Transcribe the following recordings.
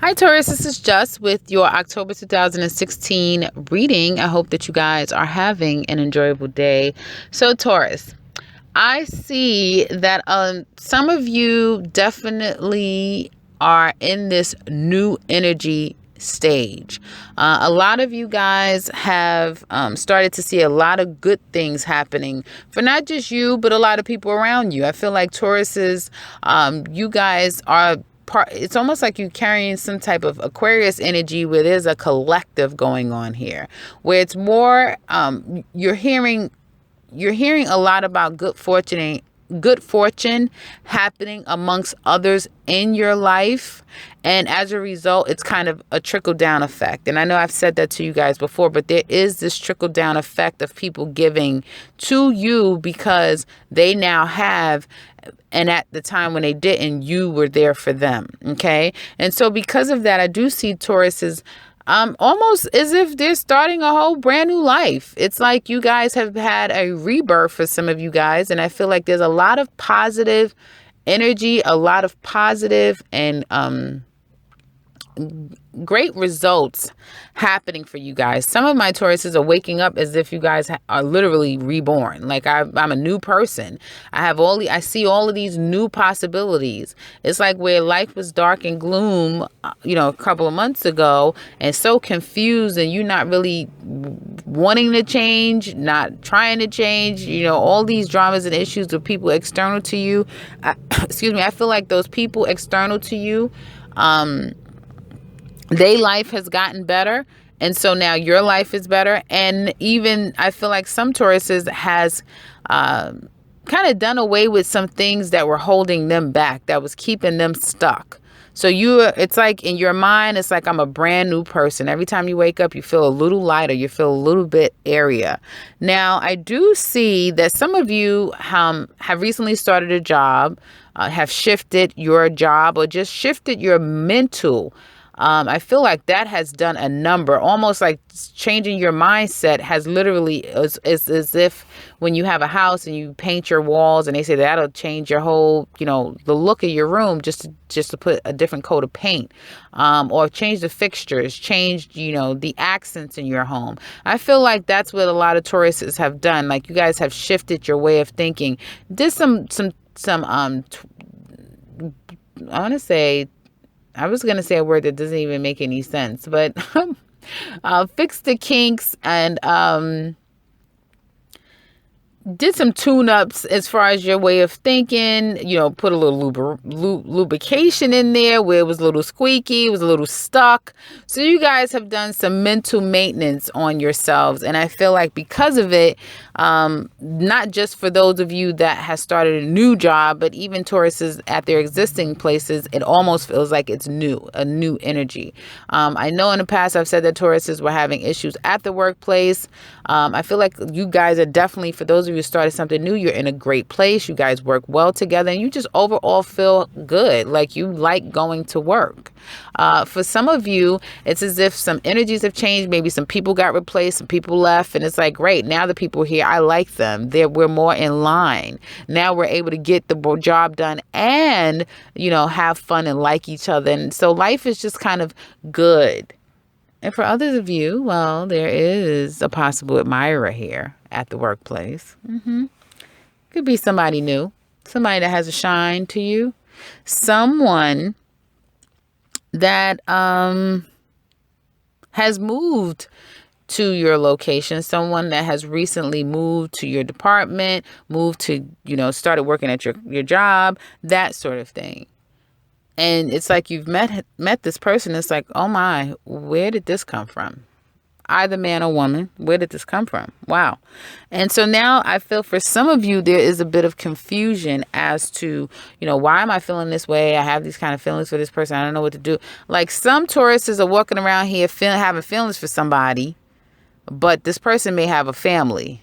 Hi, Taurus. This is Just with your October 2016 reading. I hope that you guys are having an enjoyable day. So, Taurus, I see that some of you definitely are in this new energy stage. A lot of you guys have started to see a lot of good things happening for not just you, but a lot of people around you. I feel like Tauruses, you guys are it's almost like you carrying some type of Aquarius energy where there's a collective going on here, where it's more you're hearing a lot about good fortune happening amongst others in your life, and as a result it's kind of a trickle down effect. And I know I've said that to you guys before, but there is this trickle down effect of people giving to you because they now have, and at the time when they didn't, you were there for them. Okay. And so because of that, I do see Tauruses almost as if they're starting a whole brand new life. It's like you guys have had a rebirth for some of you guys. And I feel like there's a lot of positive energy, a lot of positive and great results happening for you guys. Some of my Tauruses are waking up as if you guys are literally reborn. Like I'm a new person. I see all of these new possibilities. It's like where life was dark and gloom, a couple of months ago, and so confused, and you're not really wanting to change, not trying to change, all these dramas and issues with people external to you. I feel like those people external to you, their life has gotten better. And so now your life is better. And even I feel like some Tauruses has kind of done away with some things that were holding them back, that was keeping them stuck. So it's like in your mind, it's like I'm a brand new person. Every time you wake up, you feel a little lighter. You feel a little bit airier. Now, I do see that some of you have recently started a job, have shifted your job, or just shifted your mental. I feel like that has done a number, almost like changing your mindset has literally, is as if when you have a house and you paint your walls and they say that'll change your whole, the look of your room, just to put a different coat of paint, or change the fixtures, change, the accents in your home. I feel like that's what a lot of Tauruses have done. Like you guys have shifted your way of thinking, did I was going to say a word that doesn't even make any sense, but fix the kinks and did some tune-ups as far as your way of thinking, put a little lubrication in there where it was a little squeaky, it was a little stuck. So you guys have done some mental maintenance on yourselves. And I feel like because of it, not just for those of you that have started a new job, but even Tauruses at their existing places, it almost feels like it's a new energy. I know in the past I've said that Tauruses were having issues at the workplace. I feel like you guys are definitely, for those of you who started something new, you're in a great place. You guys work well together and you just overall feel good. Like you like going to work. For some of you, it's as if some energies have changed. Maybe some people got replaced, some people left, and it's like, great, now the people here, I like them. We're more in line. Now we're able to get the job done and, have fun and like each other. And so life is just kind of good. And for others of you, well, there is a possible admirer here at the workplace. Could be somebody new, somebody that has a shine to you, someone that has moved to your location, someone that has recently moved to your department, moved to, started working at your job, that sort of thing. And it's like you've met this person. It's like, oh my, where did this come from? Either man or woman, where did this come from? Wow. And so now I feel for some of you, there is a bit of confusion as to, why am I feeling this way? I have these kind of feelings for this person. I don't know what to do. Like some Tauruses are walking around here having feelings for somebody, but this person may have a family.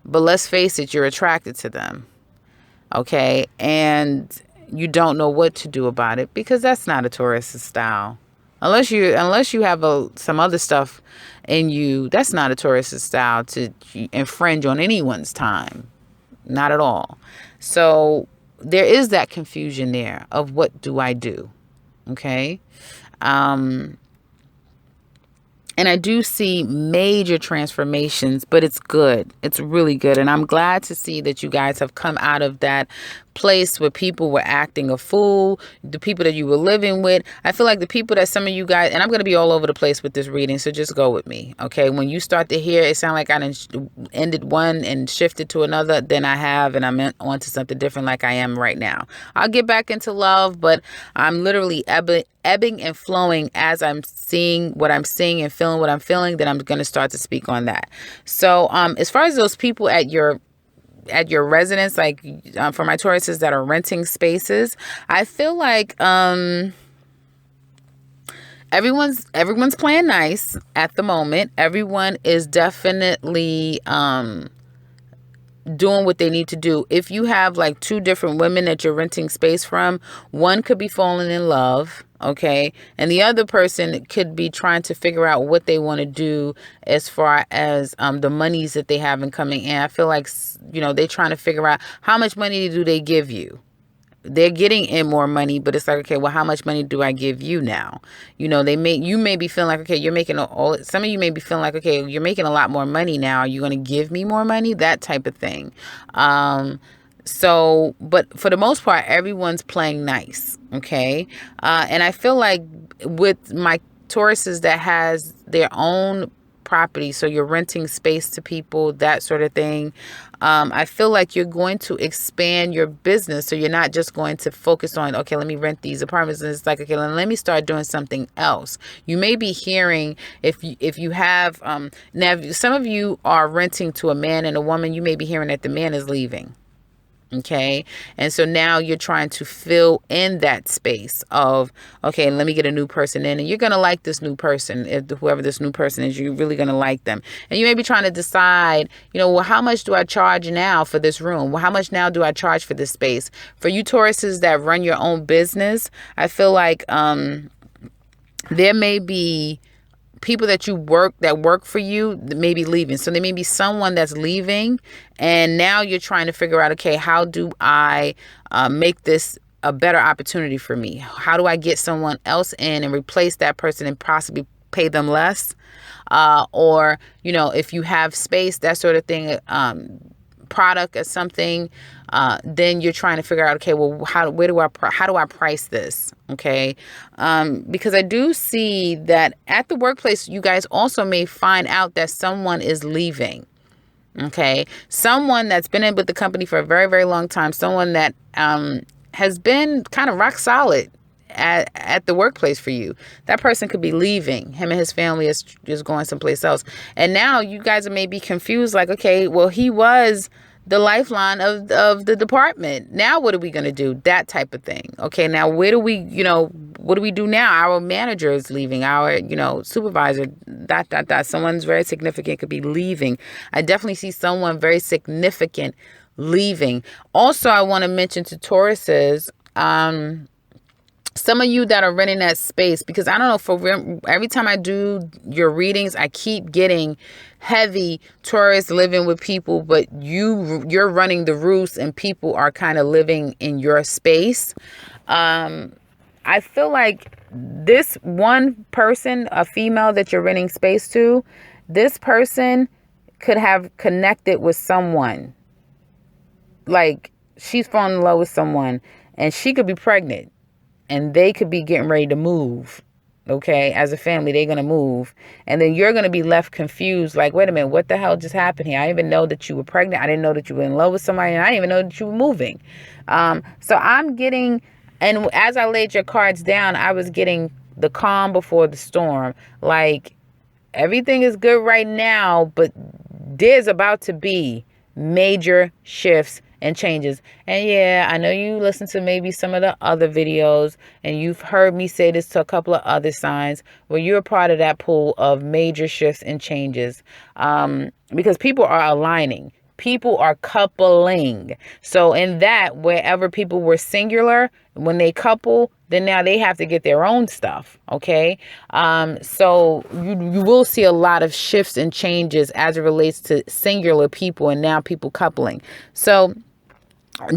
But let's face it, you're attracted to them. Okay. And you don't know what to do about it because that's not a Taurus style. Unless you have some other stuff in you, that's not a Taurus style to infringe on anyone's time. Not at all. So there is that confusion there of what do I do? Okay. And I do see major transformations, but it's good. It's really good. And I'm glad to see that you guys have come out of that place where people were acting a fool, the people that you were living with. I feel like the people that some of you guys, and I'm going to be all over the place with this reading, so just go with me, okay? When you start to hear it sound like I ended one and shifted to another, then I have, and I'm on to something different like I am right now. I'll get back into love, but I'm literally ebbing and flowing as I'm seeing what I'm seeing and feeling what I'm feeling. Then I'm going to start to speak on that. So as far as those people at your residence, like for my Tauruses that are renting spaces, I feel like everyone's playing nice at the moment. Everyone is definitely doing what they need to do. If you have like two different women that you're renting space from, one could be falling in love, okay, and the other person could be trying to figure out what they want to do as far as the monies that they have in coming in. I feel like, you know, they're trying to figure out how much money do they give you. They're getting in more money, but it's like, okay, well, how much money do I give you now? You know, you may be feeling like, okay, you're making some of you may be feeling like, okay, you're making a lot more money now. Are you going to give me more money? That type of thing. So, but for the most part, everyone's playing nice. Okay. And I feel like with my Tauruses that has their own property, so you're renting space to people, that sort of thing, I feel like you're going to expand your business. So you're not just going to focus on, okay, let me rent these apartments. And it's like, okay, let me start doing something else. You may be hearing, if you have, now some of you are renting to a man and a woman, you may be hearing that the man is leaving. Okay. And so now you're trying to fill in that space of, okay, let me get a new person in, and you're going to like this new person. If whoever this new person is, you're really going to like them. And you may be trying to decide, you know, well, how much do I charge now for this room? Well, how much now do I charge for this space? For you Tauruses that run your own business, I feel like, there may be people that work for you may be leaving. So there may be someone that's leaving, and now you're trying to figure out, okay, how do I make this a better opportunity for me? How do I get someone else in and replace that person and possibly pay them less? Or, you know, if you have space, that sort of thing, product or something, then you're trying to figure out, okay, well, how do I price this? Okay. Because I do see that at the workplace, you guys also may find out that someone is leaving. Okay. Someone that's been in with the company for a very, very long time, someone that, has been kind of rock solid at the workplace for you. That person could be leaving. Him and his family is going someplace else. And now you guys may be confused, like, okay, well, he was the lifeline of the department. Now what are we going to do? That type of thing. Okay, now where do we, you know, what do we do now? Our manager is leaving. Our, you know, supervisor, someone's very significant could be leaving. I definitely see someone very significant leaving. Also, I want to mention to Tauruses, some of you that are renting that space, because I don't know, for every time I do your readings, I keep getting heavy Taurus living with people, but you're running the roost and people are kind of living in your space. I feel like this one person, a female that you're renting space to, this person could have connected with someone. Like, she's fallen in love with someone and she could be pregnant. And they could be getting ready to move, okay? As a family, they're going to move. And then you're going to be left confused, like, wait a minute, what the hell just happened here? I didn't even know that you were pregnant. I didn't know that you were in love with somebody. And I didn't even know that you were moving. So I'm getting, and as I laid your cards down, I was getting the calm before the storm. Like, everything is good right now, but there's about to be major shifts and changes. And yeah, I know you listen to maybe some of the other videos and you've heard me say this to a couple of other signs where you're a part of that pool of major shifts and changes, because people are aligning. People are coupling. So in that, wherever people were singular, when they couple, then now they have to get their own stuff. Okay. So you will see a lot of shifts and changes as it relates to singular people and now people coupling. So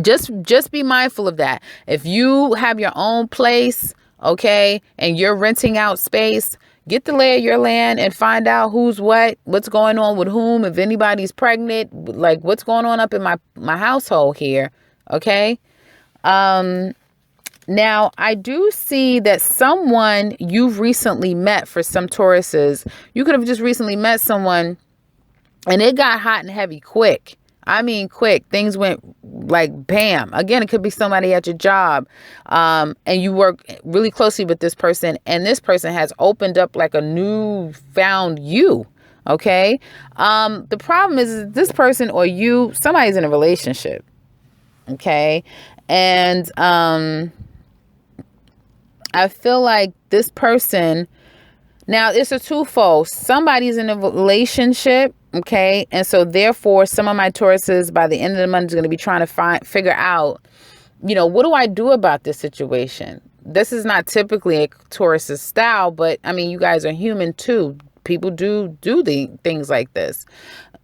just be mindful of that. If you have your own place, okay, and you're renting out space, get the lay of your land and find out who's what's going on with whom, if anybody's pregnant, like what's going on up in my household here, okay? Now, I do see that someone you've recently met, for some Tauruses, you could have just recently met someone and it got hot and heavy quick. I mean, quick. Things went like bam. Again, it could be somebody at your job, and you work really closely with this person, and this person has opened up like a newfound you. Okay. The problem is this person or you, somebody's in a relationship. Okay. And I feel like this person, now it's a twofold. Somebody's in a relationship, okay? And so therefore, some of my Tauruses by the end of the month is going to be trying to figure out, what do I do about this situation? This is not typically a Taurus's style, but I mean, you guys are human too. People do the things like this.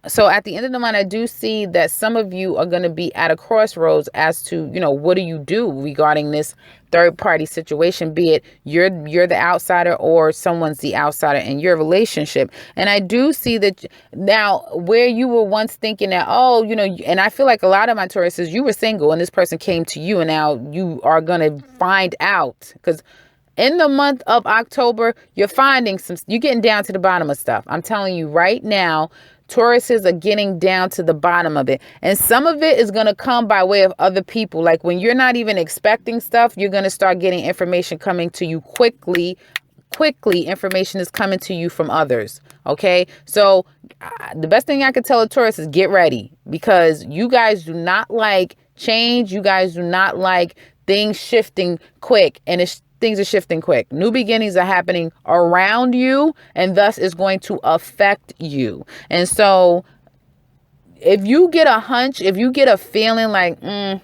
So at the end of the month, I do see that some of you are going to be at a crossroads as to, what do you do regarding this third party situation, be it you're the outsider or someone's the outsider in your relationship. And I do see that now where you were once thinking that, and I feel like a lot of my Tauruses, you were single and this person came to you and now you are going to find out, because in the month of October, you're getting down to the bottom of stuff. I'm telling you right now, Tauruses are getting down to the bottom of it. And some of it is going to come by way of other people. Like when you're not even expecting stuff, you're going to start getting information coming to you quickly. Information is coming to you from others. Okay. So the best thing I could tell a Taurus is get ready, because you guys do not like change. You guys do not like things shifting quick, and things are shifting quick. New beginnings are happening around you, and thus is going to affect you. And so if you get a hunch, if you get a feeling like, I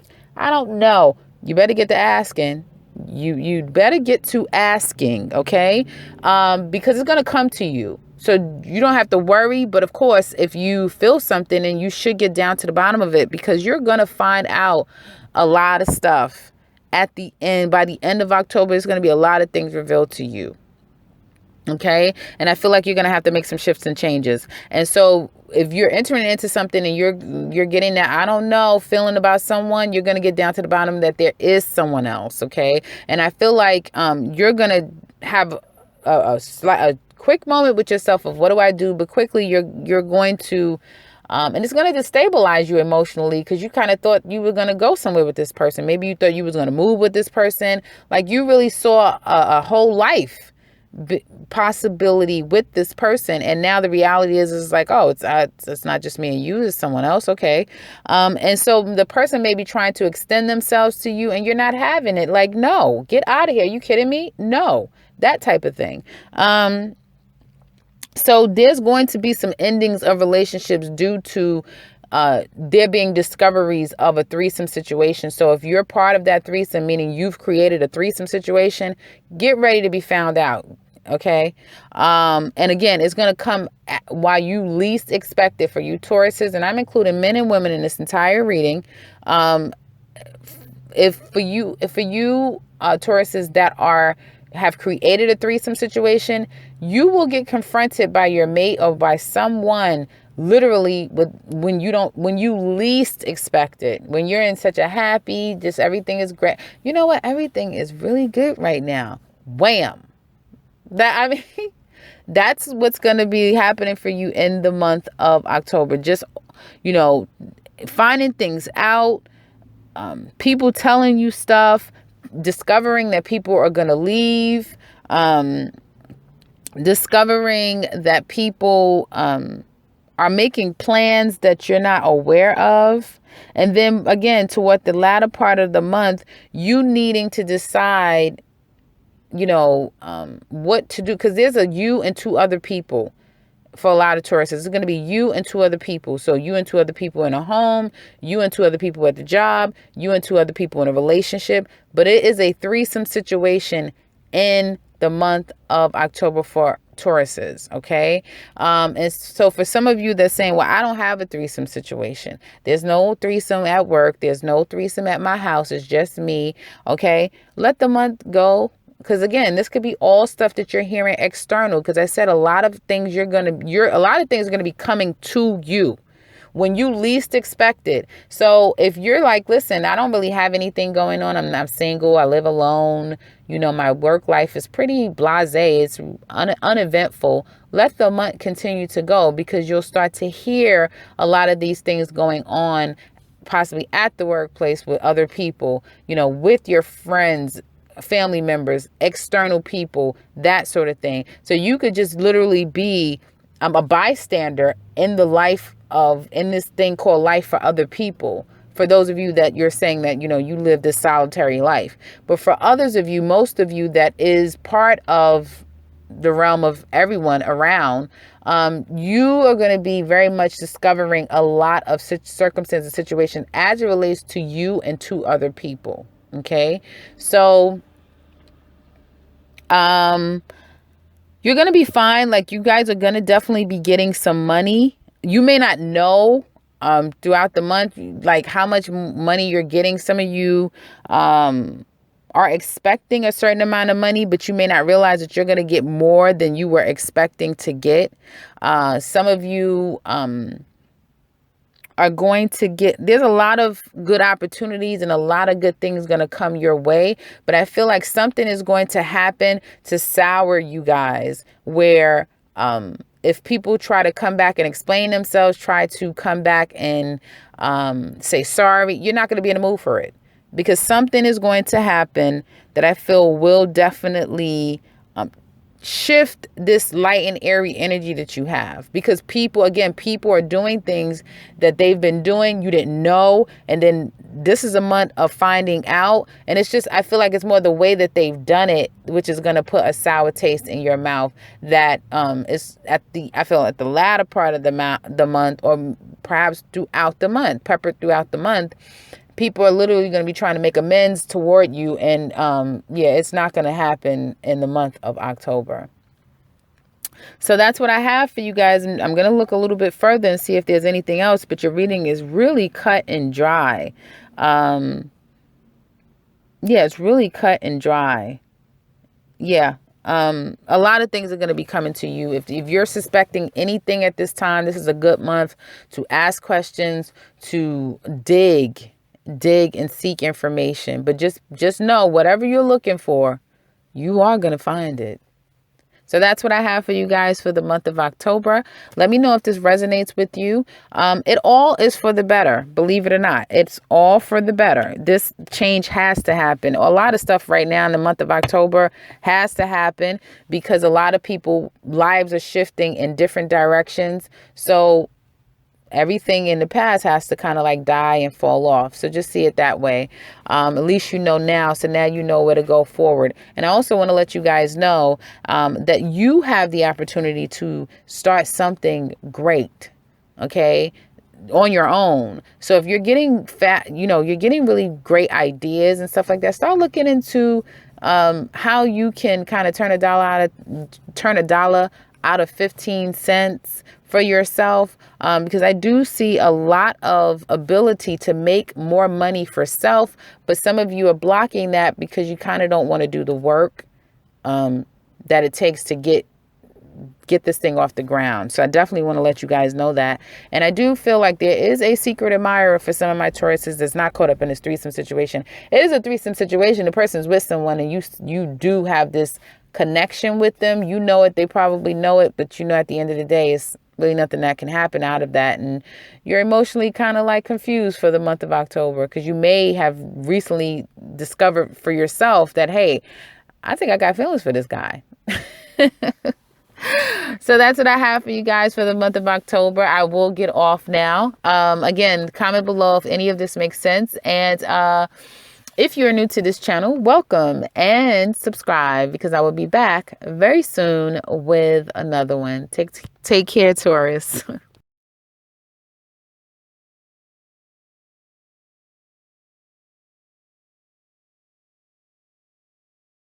don't know, you better get to asking. You better get to asking, okay? Because it's going to come to you. So you don't have to worry. But of course, if you feel something, and you should get down to the bottom of it, because you're going to find out a lot of stuff. At the end, by the end of October, there's going to be a lot of things revealed to you. Okay. And I feel like you're going to have to make some shifts and changes. And so if you're entering into something and you're getting that, I don't know, feeling about someone, you're going to get down to the bottom that there is someone else. Okay. And I feel like you're going to have a quick moment with yourself of what do I do? But quickly you're going to and it's going to destabilize you emotionally, because you kind of thought you were going to go somewhere with this person. Maybe you thought you was going to move with this person. Like you really saw a whole life possibility with this person. And now the reality is like, oh, it's not just me and you, it's someone else. Okay. And so the person may be trying to extend themselves to you and you're not having it. Like, no, get out of here. You kidding me? No, that type of thing. So there's going to be some endings of relationships due to there being discoveries of a threesome situation. So if you're part of that threesome, meaning you've created a threesome situation, get ready to be found out. Okay. And again, it's going to come while you least expect it for you Tauruses. And I'm including men and women in this entire reading. If for you Tauruses that have created a threesome situation, you will get confronted by your mate or by someone literally when you least expect it, when you're in such a happy, just everything is great. You know what? Everything is really good right now. Wham. That's what's going to be happening for you in the month of October. Just, finding things out, people telling you stuff, discovering that people are going to leave, discovering that people are making plans that you're not aware of. And then again, toward the latter part of the month, you needing to decide, what to do. Because there's a you and two other people. For a lot of Tauruses, it's going to be you and two other people. So you and two other people in a home, you and two other people at the job, you and two other people in a relationship. But it is a threesome situation in the month of October for Tauruses. Okay. And so for some of you that's saying, well, I don't have a threesome situation. There's no threesome at work. There's no threesome at my house. It's just me. Okay. Let the month go. Because again, this could be all stuff that you're hearing external. Because I said a lot of things a lot of things are gonna be coming to you when you least expect it. So if you're like, listen, I don't really have anything going on. I'm not single. I live alone. My work life is pretty blasé. It's uneventful. Let the month continue to go, because you'll start to hear a lot of these things going on, possibly at the workplace with other people, with your friends, family members, external people, that sort of thing. So you could just literally be a bystander in this thing called life for other people. For those of you that you're saying that, you live this solitary life. But for others of you, most of you, that is part of the realm of everyone around, you are going to be very much discovering a lot of circumstances and situations as it relates to you and to other people. Okay. So, you're going to be fine. Like, you guys are going to definitely be getting some money. You may not know throughout the month, like, how much money you're getting. Some of you are expecting a certain amount of money, but you may not realize that you're going to get more than you were expecting to get. Some of you are going to there's a lot of good opportunities and a lot of good things going to come your way. But I feel like something is going to happen to sour you guys, where if people try to come back and explain themselves, try to come back and say sorry, you're not going to be in the mood for it, because something is going to happen that I feel will definitely shift this light and airy energy that you have. Because people are doing things that they've been doing, you didn't know, and then this is a month of finding out. And it's just, I feel like it's more the way that they've done it, which is going to put a sour taste in your mouth, that is at the latter part of the month, or perhaps throughout the month, peppered throughout the month. People are literally going to be trying to make amends toward you. And it's not going to happen in the month of October. So that's what I have for you guys. And I'm going to look a little bit further and see if there's anything else. But your reading is really cut and dry. It's really cut and dry. Yeah. A lot of things are going to be coming to you. If you're suspecting anything at this time, this is a good month to ask questions, to dig and seek information. But just know, whatever you're looking for, you are going to find it. So that's what I have for you guys for the month of October. Let me know if this resonates with you. It all is for the better. Believe it or not, it's all for the better. This change has to happen. A lot of stuff right now in the month of October has to happen, because a lot of people lives are shifting in different directions. So everything in the past has to kind of like die and fall off. So just see it that way. At least you know now. So now you know where to go forward. And I also want to let you guys know that you have the opportunity to start something great. Okay. On your own. So if you're getting you're getting really great ideas and stuff like that, start looking into how you can kind of turn a dollar out of 15 cents for yourself, because I do see a lot of ability to make more money for self, but some of you are blocking that because you kind of don't want to do the work that it takes to get this thing off the ground. So I definitely want to let you guys know that. And I do feel like there is a secret admirer for some of my Tauruses that's not caught up in this threesome situation. It is a threesome situation. The person's with someone, and you do have this connection with them. You know it. They probably know it. But at the end of the day, it's really nothing that can happen out of that. And you're emotionally kind of like confused for the month of October, because you may have recently discovered for yourself that, hey, I think I got feelings for this guy. So that's what I have for you guys for the month of October. I will get off now. Again, comment below if any of this makes sense. And if you're new to this channel, welcome and subscribe, because I will be back very soon with another one. Take care, Taurus.